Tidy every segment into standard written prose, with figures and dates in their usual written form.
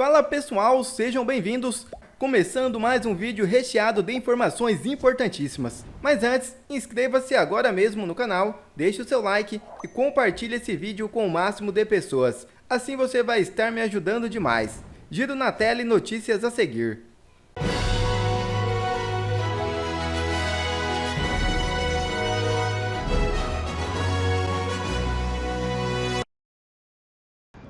Fala pessoal, sejam bem-vindos! Começando mais um vídeo recheado de informações importantíssimas. Mas antes, inscreva-se agora mesmo no canal, deixe o seu like e compartilhe esse vídeo com o máximo de pessoas. Assim você vai estar me ajudando demais. Giro na tela e notícias a seguir.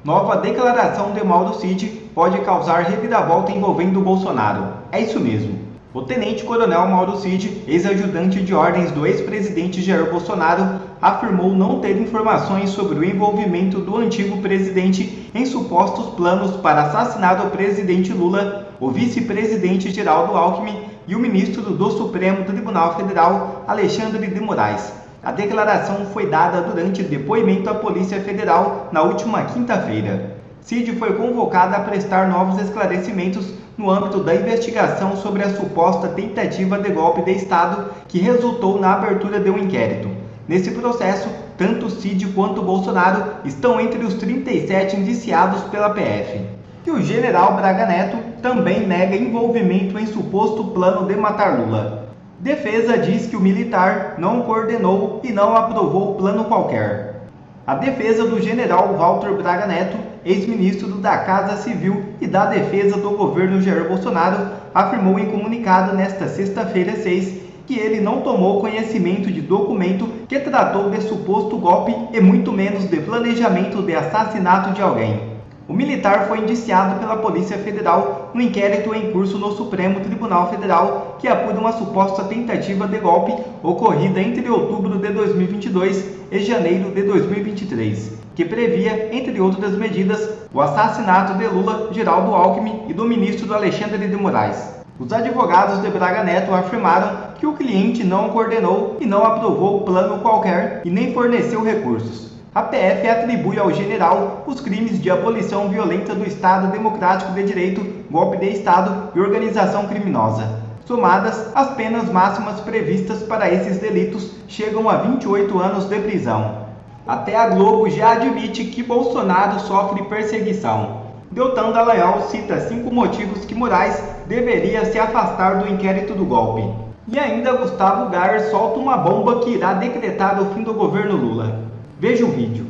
Nova declaração de Mauro Cid pode causar reviravolta envolvendo Bolsonaro. É isso mesmo. O tenente-coronel Mauro Cid, ex-ajudante de ordens do ex-presidente Jair Bolsonaro, afirmou não ter informações sobre o envolvimento do antigo presidente em supostos planos para assassinar o presidente Lula, o vice-presidente Geraldo Alckmin e o ministro do Supremo Tribunal Federal, Alexandre de Moraes. A declaração foi dada durante depoimento à Polícia Federal na última quinta-feira. Cid foi convocada a prestar novos esclarecimentos no âmbito da investigação sobre a suposta tentativa de golpe de Estado que resultou na abertura de um inquérito. Nesse processo, tanto Cid quanto Bolsonaro estão entre os 37 indiciados pela PF. E o general Braga Neto também nega envolvimento em suposto plano de matar Lula. Defesa diz que o militar não coordenou e não aprovou o plano qualquer. A defesa do general Walter Braga Neto, ex-ministro da Casa Civil e da Defesa do governo Jair Bolsonaro, afirmou em comunicado nesta sexta-feira 6 que ele não tomou conhecimento de documento que tratou de suposto golpe e muito menos de planejamento de assassinato de alguém. O militar foi indiciado pela Polícia Federal no inquérito em curso no Supremo Tribunal Federal que apura uma suposta tentativa de golpe ocorrida entre outubro de 2022 e janeiro de 2023, que previa, entre outras medidas, o assassinato de Lula, Geraldo Alckmin e do ministro Alexandre de Moraes. Os advogados de Braga Neto afirmaram que o cliente não coordenou e não aprovou o plano qualquer e nem forneceu recursos. A PF atribui ao general os crimes de abolição violenta do Estado Democrático de Direito, golpe de Estado e organização criminosa. Somadas, as penas máximas previstas para esses delitos chegam a 28 anos de prisão. Até a Globo já admite que Bolsonaro sofre perseguição. Deltan Dallagnol cita 5 motivos que Moraes deveria se afastar do inquérito do golpe. E ainda Gustavo Gayer solta uma bomba que irá decretar o fim do governo Lula. Veja o vídeo.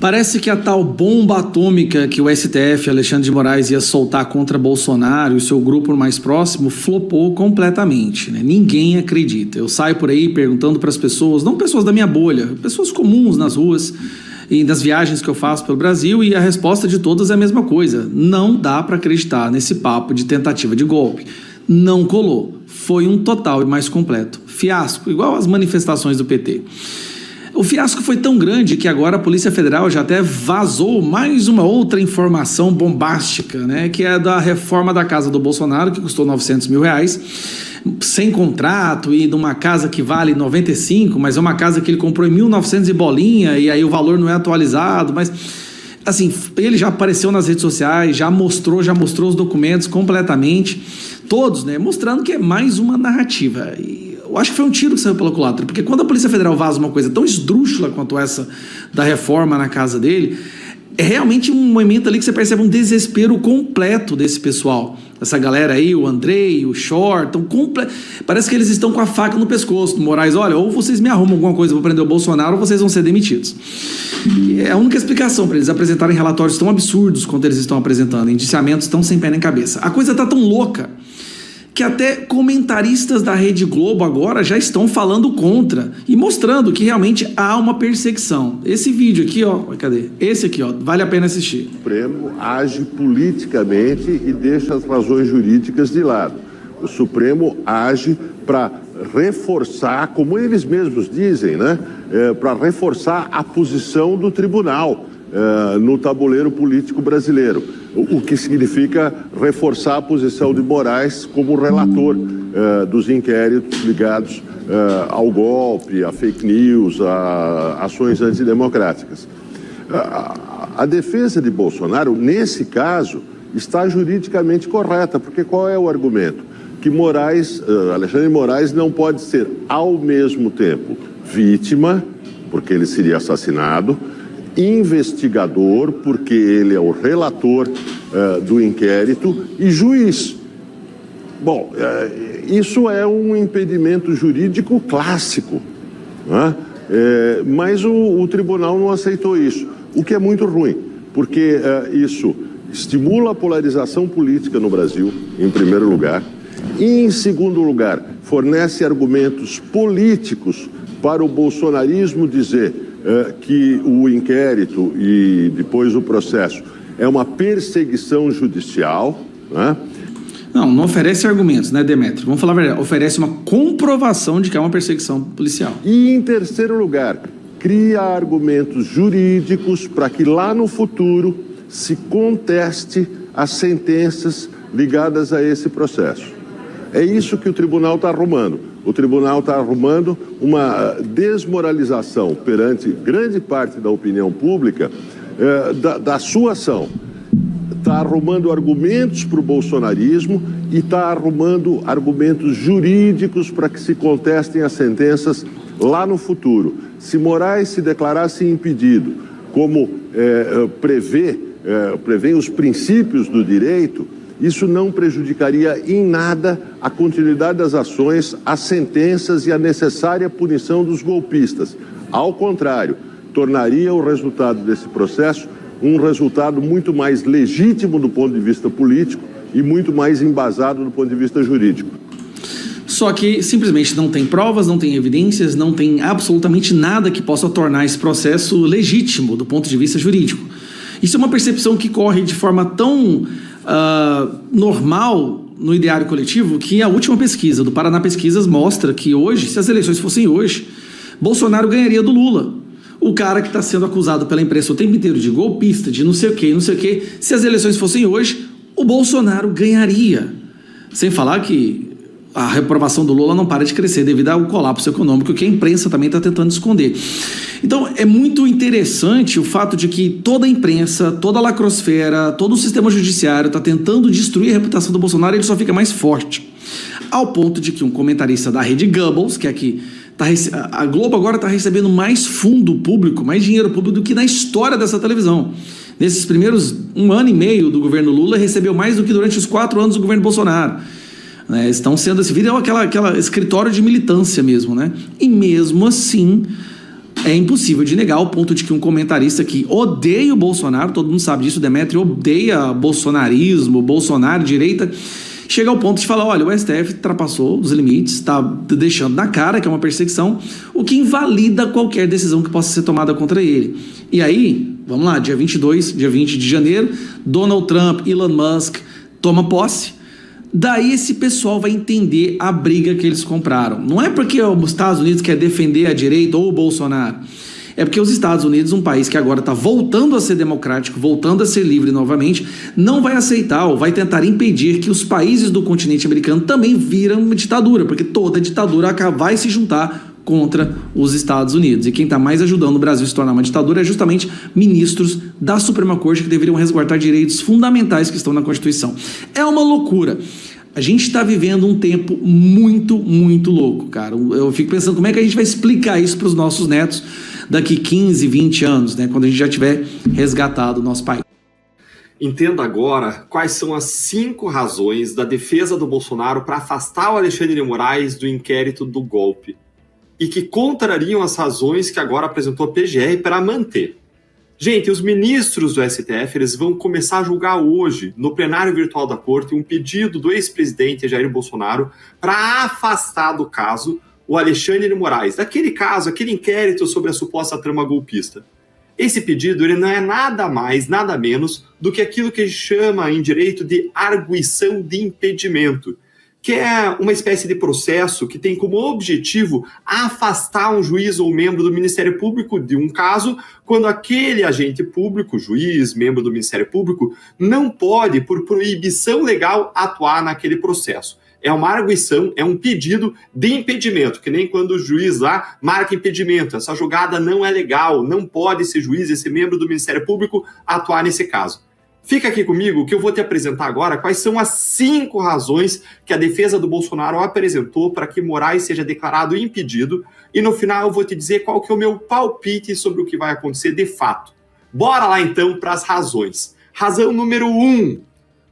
Parece que a tal bomba atômica que o STF, Alexandre de Moraes, ia soltar contra Bolsonaro e o seu grupo mais próximo flopou completamente, né? Ninguém acredita. Eu saio por aí perguntando para as pessoas, não pessoas da minha bolha, pessoas comuns nas ruas e nas viagens que eu faço pelo Brasil, e a resposta de todas é a mesma coisa. Não dá para acreditar nesse papo de tentativa de golpe. Não colou. Foi um total e mais completo fiasco, igual as manifestações do PT. O fiasco foi tão grande que agora a Polícia Federal já até vazou mais uma outra informação bombástica, né? Que é da reforma da casa do Bolsonaro, que custou R$900 mil, sem contrato, e de uma casa que vale 95, mas é uma casa que ele comprou em 1900 e bolinha, e aí o valor não é atualizado, mas assim, ele já apareceu nas redes sociais, já mostrou os documentos completamente, todos, né? Mostrando que é mais uma narrativa. Eu acho que foi um tiro que saiu pela culatra, porque quando a Polícia Federal vaza uma coisa tão esdrúxula quanto essa da reforma na casa dele, é realmente um momento ali que você percebe um desespero completo desse pessoal. Essa galera aí, o Andrei, o Shor, parece que eles estão com a faca no pescoço do Moraes. Olha, ou vocês me arrumam alguma coisa para prender o Bolsonaro, ou vocês vão ser demitidos. E é a única explicação para eles apresentarem relatórios tão absurdos quanto eles estão apresentando, indiciamentos tão sem pé nem cabeça. A coisa tá tão louca que até comentaristas da Rede Globo agora já estão falando contra e mostrando que realmente há uma perseguição. Esse vídeo aqui, ó, cadê? Esse aqui, ó, vale a pena assistir. O Supremo age politicamente e deixa as razões jurídicas de lado. O Supremo age para reforçar, como eles mesmos dizem, né, para reforçar a posição do tribunal no tabuleiro político brasileiro, o que significa reforçar a posição de Moraes como relator dos inquéritos ligados ao golpe, a fake news, a ações antidemocráticas. A defesa de Bolsonaro, nesse caso, está juridicamente correta, porque qual é o argumento? Que Alexandre de Moraes não pode ser, ao mesmo tempo, vítima, porque ele seria assassinado, investigador, porque ele é o relator do inquérito e juiz. Bom, isso é um impedimento jurídico clássico, né? Mas o tribunal não aceitou isso, o que é muito ruim, porque isso estimula a polarização política no Brasil, em primeiro lugar, e, em segundo lugar, fornece argumentos políticos para o bolsonarismo dizer que o inquérito e depois o processo é uma perseguição judicial, né? Não oferece argumentos, né, Demetrio? Vamos falar a verdade, oferece uma comprovação de que é uma perseguição policial. E, em terceiro lugar, cria argumentos jurídicos para que lá no futuro se conteste as sentenças ligadas a esse processo. É isso que o tribunal está arrumando. O tribunal está arrumando uma desmoralização perante grande parte da opinião pública da sua ação. Está arrumando argumentos para o bolsonarismo e está arrumando argumentos jurídicos para que se contestem as sentenças lá no futuro. Se Moraes se declarasse impedido, como prevê os princípios do direito, isso não prejudicaria em nada a continuidade das ações, as sentenças e a necessária punição dos golpistas. Ao contrário, tornaria o resultado desse processo um resultado muito mais legítimo do ponto de vista político e muito mais embasado do ponto de vista jurídico. Só que simplesmente não tem provas, não tem evidências, não tem absolutamente nada que possa tornar esse processo legítimo do ponto de vista jurídico. Isso é uma percepção que corre de forma tão normal no ideário coletivo que a última pesquisa do Paraná Pesquisas mostra que hoje, se as eleições fossem hoje, Bolsonaro ganharia do Lula. O cara que está sendo acusado pela imprensa o tempo inteiro de golpista, de não sei o quê, se as eleições fossem hoje, o Bolsonaro ganharia. Sem falar que a reprovação do Lula não para de crescer devido ao colapso econômico que a imprensa também está tentando esconder. Então, é muito interessante o fato de que toda a imprensa, toda a lacrosfera, todo o sistema judiciário está tentando destruir a reputação do Bolsonaro e ele só fica mais forte. Ao ponto de que um comentarista da rede Goebbels, que é aqui, a Globo agora está recebendo mais fundo público, mais dinheiro público do que na história dessa televisão. Nesses primeiros 1 ano e meio do governo Lula, recebeu mais do que durante os 4 anos do governo Bolsonaro. Estão sendo, esse vídeo é aquela escritório de militância mesmo, né? E mesmo assim, é impossível de negar, ao ponto de que um comentarista que odeia o Bolsonaro, todo mundo sabe disso, o Demetrio odeia bolsonarismo, Bolsonaro, direita, chega ao ponto de falar, olha, o STF ultrapassou os limites, está deixando na cara que é uma perseguição, o que invalida qualquer decisão que possa ser tomada contra ele. E aí, vamos lá, dia 20 de janeiro, Donald Trump, Elon Musk toma posse. Daí esse pessoal vai entender a briga que eles compraram. Não é porque os Estados Unidos quer defender a direita ou o Bolsonaro. É porque os Estados Unidos, um país que agora está voltando a ser democrático, voltando a ser livre novamente, não vai aceitar ou vai tentar impedir que os países do continente americano também viram uma ditadura, porque toda ditadura vai se juntar contra os Estados Unidos. E quem está mais ajudando o Brasil a se tornar uma ditadura é justamente ministros da Suprema Corte que deveriam resguardar direitos fundamentais que estão na Constituição. É uma loucura. A gente está vivendo um tempo muito, muito louco, cara. Eu fico pensando como é que a gente vai explicar isso para os nossos netos daqui 15, 20 anos, né, quando a gente já tiver resgatado o nosso país. Entenda agora quais são as 5 razões da defesa do Bolsonaro para afastar o Alexandre de Moraes do inquérito do golpe e que contrariam as razões que agora apresentou a PGR para manter. Gente, os ministros do STF eles vão começar a julgar hoje, no plenário virtual da Corte, um pedido do ex-presidente Jair Bolsonaro para afastar do caso o Alexandre de Moraes, daquele caso, aquele inquérito sobre a suposta trama golpista. Esse pedido ele não é nada mais, nada menos do que aquilo que a gente chama em direito de arguição de impedimento, que é uma espécie de processo que tem como objetivo afastar um juiz ou membro do Ministério Público de um caso, quando aquele agente público, juiz, membro do Ministério Público, não pode, por proibição legal, atuar naquele processo. É uma arguição, é um pedido de impedimento, que nem quando o juiz lá marca impedimento. Essa jogada não é legal, não pode esse juiz, esse membro do Ministério Público atuar nesse caso. Fica aqui comigo que eu vou te apresentar agora quais são as 5 razões que a defesa do Bolsonaro apresentou para que Moraes seja declarado impedido e no final eu vou te dizer qual que é o meu palpite sobre o que vai acontecer de fato. Bora lá então para as razões. Razão número 1.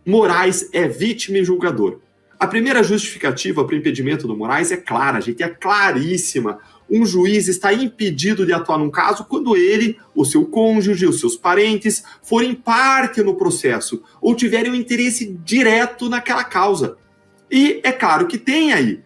Moraes é vítima e julgador. A primeira justificativa para o impedimento do Moraes é clara, gente, é claríssima. Um juiz está impedido de atuar num caso quando ele, o seu cônjuge, os seus parentes forem parte no processo ou tiverem um interesse direto naquela causa. E é claro que tem aí.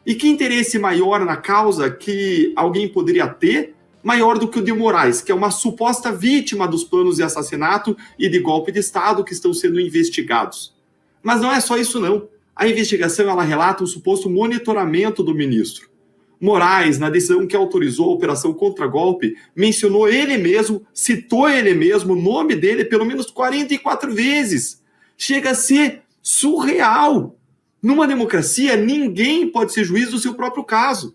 E que interesse maior na causa que alguém poderia ter, maior do que o de Moraes, que é uma suposta vítima dos planos de assassinato e de golpe de Estado que estão sendo investigados. Mas não é só isso não. A investigação ela relata o suposto monitoramento do ministro. Moraes, na decisão que autorizou a operação contra-golpe, mencionou ele mesmo, citou ele mesmo, o nome dele pelo menos 44 vezes. Chega a ser surreal. Numa democracia, ninguém pode ser juiz do seu próprio caso.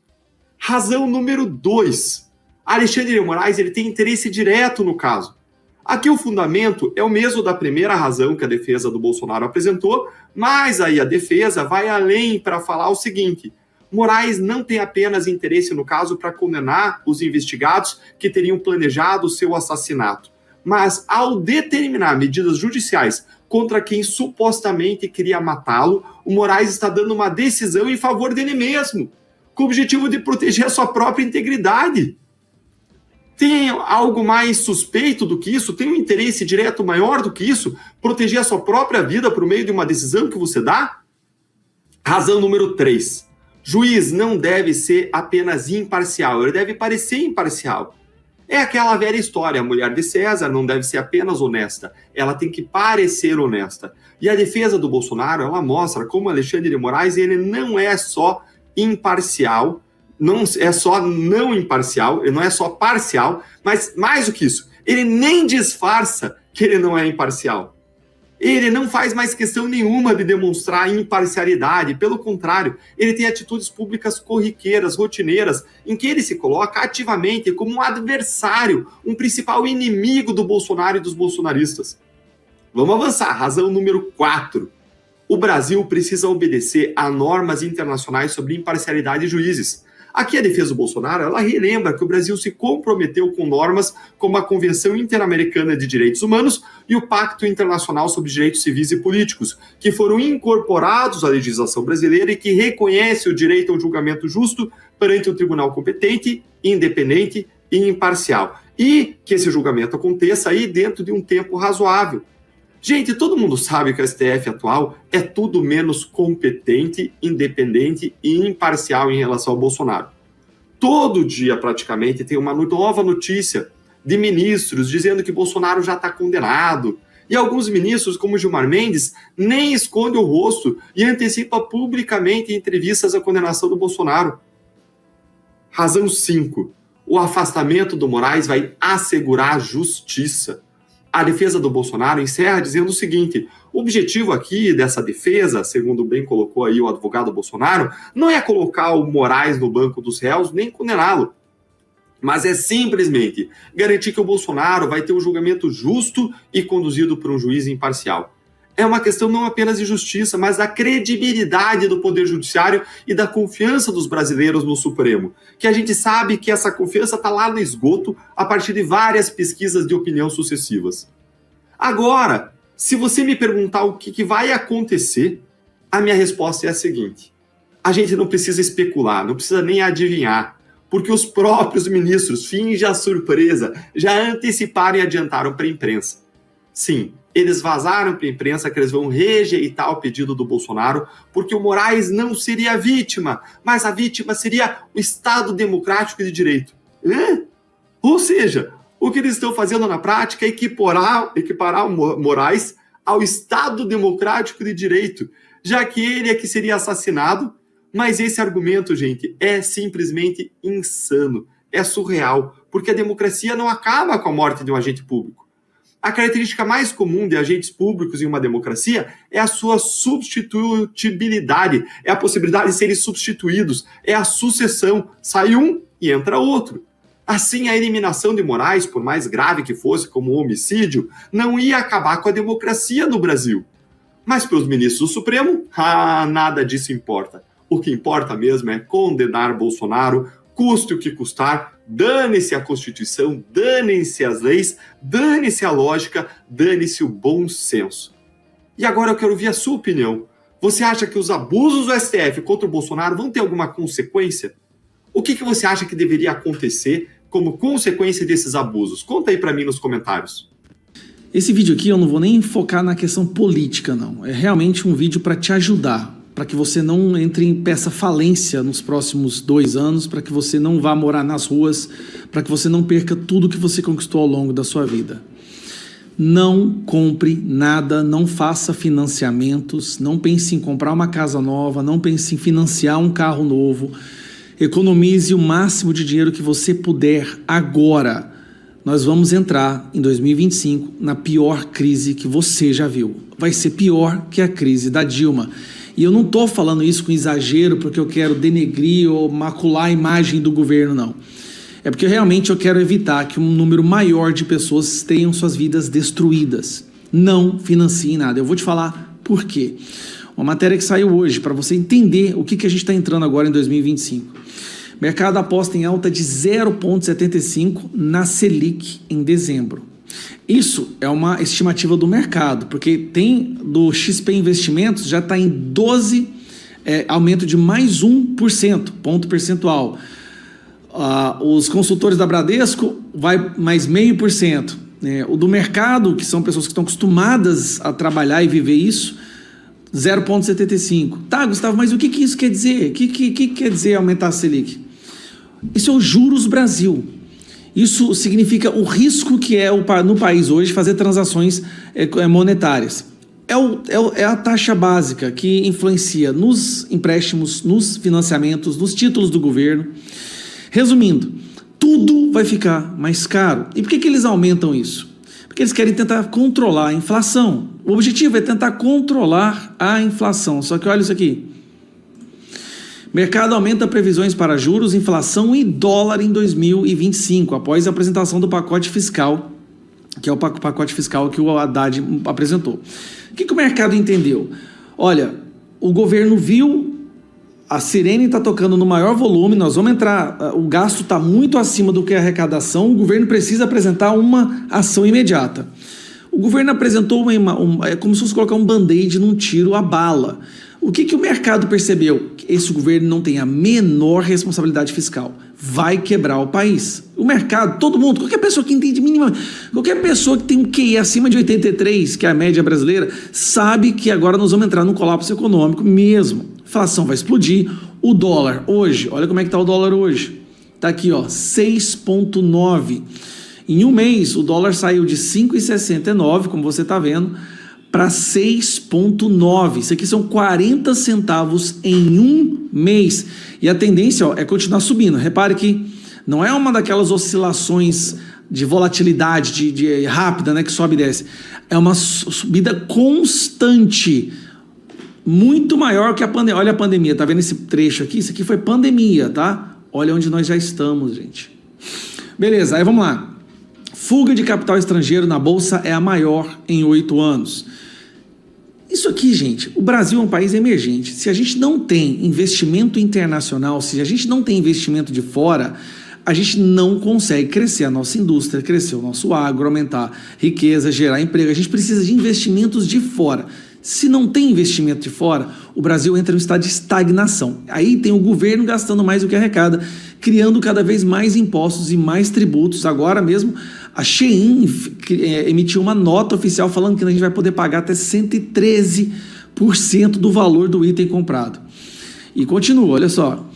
Razão número 2. Alexandre de Moraes ele tem interesse direto no caso. Aqui o fundamento é o mesmo da primeira razão que a defesa do Bolsonaro apresentou, mas aí a defesa vai além para falar o seguinte: Moraes não tem apenas interesse no caso para condenar os investigados que teriam planejado o seu assassinato, mas ao determinar medidas judiciais contra quem supostamente queria matá-lo, o Moraes está dando uma decisão em favor dele mesmo, com o objetivo de proteger a sua própria integridade. Tem algo mais suspeito do que isso? Tem um interesse direto maior do que isso? Proteger a sua própria vida por meio de uma decisão que você dá? Razão número 3. Juiz não deve ser apenas imparcial, ele deve parecer imparcial. É aquela velha história, a mulher de César não deve ser apenas honesta, ela tem que parecer honesta. E a defesa do Bolsonaro, ela mostra como Alexandre de Moraes ele não é só imparcial, não é só não imparcial, ele não é só parcial, mas mais do que isso, ele nem disfarça que ele não é imparcial. Ele não faz mais questão nenhuma de demonstrar imparcialidade, pelo contrário, ele tem atitudes públicas corriqueiras, rotineiras, em que ele se coloca ativamente como um adversário, um principal inimigo do Bolsonaro e dos bolsonaristas. Vamos avançar, razão número 4. O Brasil precisa obedecer a normas internacionais sobre imparcialidade de juízes. Aqui a defesa do Bolsonaro, ela relembra que o Brasil se comprometeu com normas como a Convenção Interamericana de Direitos Humanos e o Pacto Internacional sobre Direitos Civis e Políticos, que foram incorporados à legislação brasileira e que reconhece o direito ao julgamento justo perante um tribunal competente, independente e imparcial. E que esse julgamento aconteça aí dentro de um tempo razoável. Gente, todo mundo sabe que o STF atual é tudo menos competente, independente e imparcial em relação ao Bolsonaro. Todo dia, praticamente, tem uma nova notícia de ministros dizendo que Bolsonaro já está condenado. E alguns ministros, como Gilmar Mendes, nem escondem o rosto e antecipa publicamente em entrevistas a condenação do Bolsonaro. Razão 5. O afastamento do Moraes vai assegurar a justiça. A defesa do Bolsonaro encerra dizendo o seguinte: o objetivo aqui dessa defesa, segundo bem colocou aí o advogado Bolsonaro, não é colocar o Moraes no banco dos réus nem condená-lo, mas é simplesmente garantir que o Bolsonaro vai ter um julgamento justo e conduzido por um juiz imparcial. É uma questão não apenas de justiça, mas da credibilidade do Poder Judiciário e da confiança dos brasileiros no Supremo, que a gente sabe que essa confiança está lá no esgoto a partir de várias pesquisas de opinião sucessivas. Agora, se você me perguntar o que vai acontecer, a minha resposta é a seguinte: a gente não precisa especular, não precisa nem adivinhar, porque os próprios ministros, finge a surpresa, já anteciparam e adiantaram para a imprensa. Sim, eles vazaram para a imprensa que eles vão rejeitar o pedido do Bolsonaro, porque o Moraes não seria a vítima, mas a vítima seria o Estado Democrático de Direito. Ou seja, o que eles estão fazendo na prática é equiparar o Moraes ao Estado Democrático de Direito, já que ele é que seria assassinado. Mas esse argumento, gente, é simplesmente insano, é surreal, porque a democracia não acaba com a morte de um agente público. A característica mais comum de agentes públicos em uma democracia é a sua substitutibilidade, é a possibilidade de serem substituídos, é a sucessão, sai um e entra outro. Assim, a eliminação de Moraes, por mais grave que fosse, como um homicídio, não ia acabar com a democracia no Brasil. Mas para os ministros do Supremo, nada disso importa. O que importa mesmo é condenar Bolsonaro, custe o que custar, dane-se a Constituição, dane-se as leis, dane-se a lógica, dane-se o bom senso. E agora eu quero ouvir a sua opinião. Você acha que os abusos do STF contra o Bolsonaro vão ter alguma consequência? O que você acha que deveria acontecer como consequência desses abusos? Conta aí para mim nos comentários. Esse vídeo aqui eu não vou nem focar na questão política, não. É realmente um vídeo para te ajudar, para que você não entre em peça falência nos próximos 2 anos, para que você não vá morar nas ruas, para que você não perca tudo que você conquistou ao longo da sua vida. Não compre nada, não faça financiamentos, não pense em comprar uma casa nova, não pense em financiar um carro novo. Economize o máximo de dinheiro que você puder agora. Nós vamos entrar em 2025 na pior crise que você já viu. Vai ser pior que a crise da Dilma. E eu não estou falando isso com exagero porque eu quero denegrir ou macular a imagem do governo, não. É porque realmente eu quero evitar que um número maior de pessoas tenham suas vidas destruídas. Não financie nada. Eu vou te falar por quê. Uma matéria que saiu hoje para você entender o que a gente está entrando agora em 2025. O mercado aposta em alta de 0,75 na Selic em dezembro. Isso é uma estimativa do mercado, porque tem do XP Investimentos, já está em 12, aumento de mais 1%, ponto percentual. Os consultores da Bradesco vai mais 0,5%. O do mercado, que são pessoas que estão acostumadas a trabalhar e viver isso, 0,75. Tá, Gustavo, mas o que isso quer dizer? O que quer dizer aumentar a Selic? Isso é o Juros Brasil. Isso significa o risco que é no país hoje fazer transações monetárias. É a taxa básica que influencia nos empréstimos, nos financiamentos, nos títulos do governo. Resumindo, tudo vai ficar mais caro. E por que eles aumentam isso? Porque eles querem tentar controlar a inflação. O objetivo é tentar controlar a inflação. Só que olha isso aqui. Mercado aumenta previsões para juros, inflação e dólar em 2025, após a apresentação do pacote fiscal, que é o pacote fiscal que o Haddad apresentou. O que o mercado entendeu? Olha, o governo viu, a sirene está tocando no maior volume, nós vamos entrar, o gasto está muito acima do que a arrecadação, o governo precisa apresentar uma ação imediata. O governo apresentou é como se fosse colocar um band-aid num tiro à bala. O que o mercado percebeu? Que esse governo não tem a menor responsabilidade fiscal. Vai quebrar o país. O mercado, todo mundo, qualquer pessoa que entende minimamente, qualquer pessoa que tem um QI acima de 83, que é a média brasileira, sabe que agora nós vamos entrar num colapso econômico mesmo. A inflação vai explodir. O dólar hoje, olha como é que está o dólar hoje. Está aqui, ó, 6,9. Em um mês, o dólar saiu de 5,69, como você está vendo, para 6,9. Isso aqui são 40 centavos em um mês. E a tendência é continuar subindo. Repare que não é uma daquelas oscilações de volatilidade de rápida, né, que sobe e desce. É uma subida constante, muito maior que a pandemia. Olha a pandemia, tá vendo esse trecho aqui? Isso aqui foi pandemia, tá? Olha onde nós já estamos, gente. Beleza, aí vamos lá. Fuga de capital estrangeiro na Bolsa é a maior em 8 anos. Isso aqui, gente, o Brasil é um país emergente. Se a gente não tem investimento internacional, se a gente não tem investimento de fora, a gente não consegue crescer a nossa indústria, crescer o nosso agro, aumentar riqueza, gerar emprego. A gente precisa de investimentos de fora. Se não tem investimento de fora, o Brasil entra em um estado de estagnação. Aí tem o governo gastando mais do que arrecada, criando cada vez mais impostos e mais tributos. Agora mesmo, a Shein emitiu uma nota oficial falando que a gente vai poder pagar até 113% do valor do item comprado. E continua, olha só.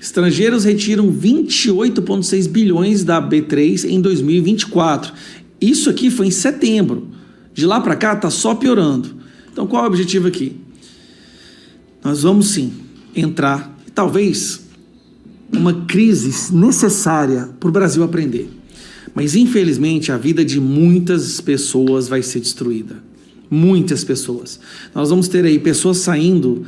Estrangeiros retiram 28,6 bilhões da B3 em 2024. Isso aqui foi em setembro. De lá para cá está só piorando. Então, qual é o objetivo aqui? Nós vamos sim entrar, talvez, uma crise necessária para o Brasil aprender. Mas, infelizmente, a vida de muitas pessoas vai ser destruída. Muitas pessoas. Nós vamos ter aí pessoas saindo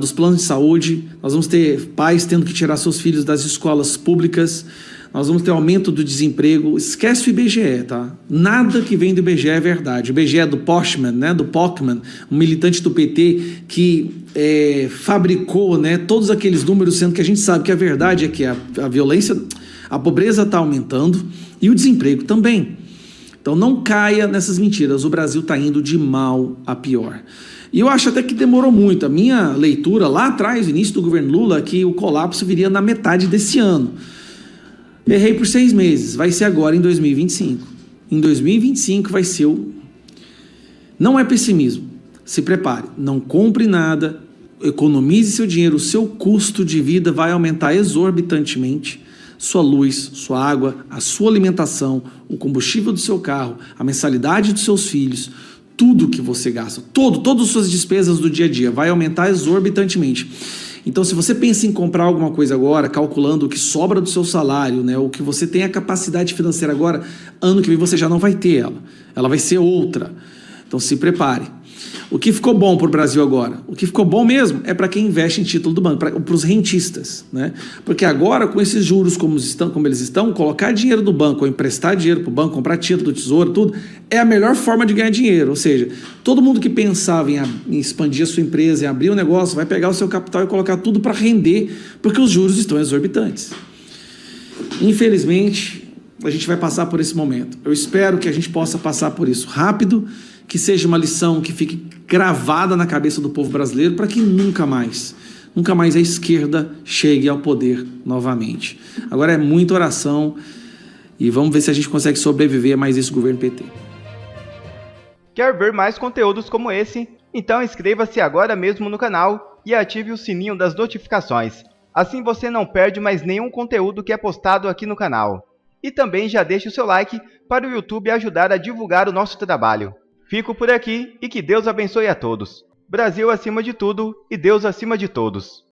dos planos de saúde, nós vamos ter pais tendo que tirar seus filhos das escolas públicas, nós vamos ter aumento do desemprego. Esquece o IBGE, tá? Nada que vem do IBGE é verdade. O IBGE é do Postman, né? Do Pockman, um militante do PT que fabricou, né, todos aqueles números, sendo que a gente sabe que a verdade é que a violência, a pobreza está aumentando e o desemprego também. Então não caia nessas mentiras. O Brasil está indo de mal a pior. E eu acho até que demorou muito. A minha leitura lá atrás, no início do governo Lula, que o colapso viria na metade desse ano. Errei por 6 meses. Vai ser agora em 2025. Em 2025 vai ser o... Não é pessimismo. Se prepare. Não compre nada. Economize seu dinheiro. O seu custo de vida vai aumentar exorbitantemente. Sua luz, sua água, a sua alimentação, o combustível do seu carro, a mensalidade dos seus filhos, tudo que você gasta, todas as suas despesas do dia a dia vai aumentar exorbitantemente. Então, se você pensa em comprar alguma coisa agora, calculando o que sobra do seu salário, né, o que você tem a capacidade financeira agora, ano que vem você já não vai ter ela. Ela vai ser outra. Então, se prepare. O que ficou bom para o Brasil agora? O que ficou bom mesmo é para quem investe em título do banco, para os rentistas, né? Porque agora, com esses juros como eles estão, colocar dinheiro do banco, ou emprestar dinheiro para o banco, comprar título do tesouro, tudo, é a melhor forma de ganhar dinheiro. Ou seja, todo mundo que pensava em expandir a sua empresa, em abrir um negócio, vai pegar o seu capital e colocar tudo para render, porque os juros estão exorbitantes. Infelizmente, a gente vai passar por esse momento. Eu espero que a gente possa passar por isso rápido, que seja uma lição que fique gravada na cabeça do povo brasileiro para que nunca mais a esquerda chegue ao poder novamente. Agora é muita oração e vamos ver se a gente consegue sobreviver a mais esse governo PT. Quer ver mais conteúdos como esse? Então inscreva-se agora mesmo no canal e ative o sininho das notificações. Assim você não perde mais nenhum conteúdo que é postado aqui no canal. E também já deixe o seu like para o YouTube ajudar a divulgar o nosso trabalho. Fico por aqui e que Deus abençoe a todos. Brasil acima de tudo e Deus acima de todos.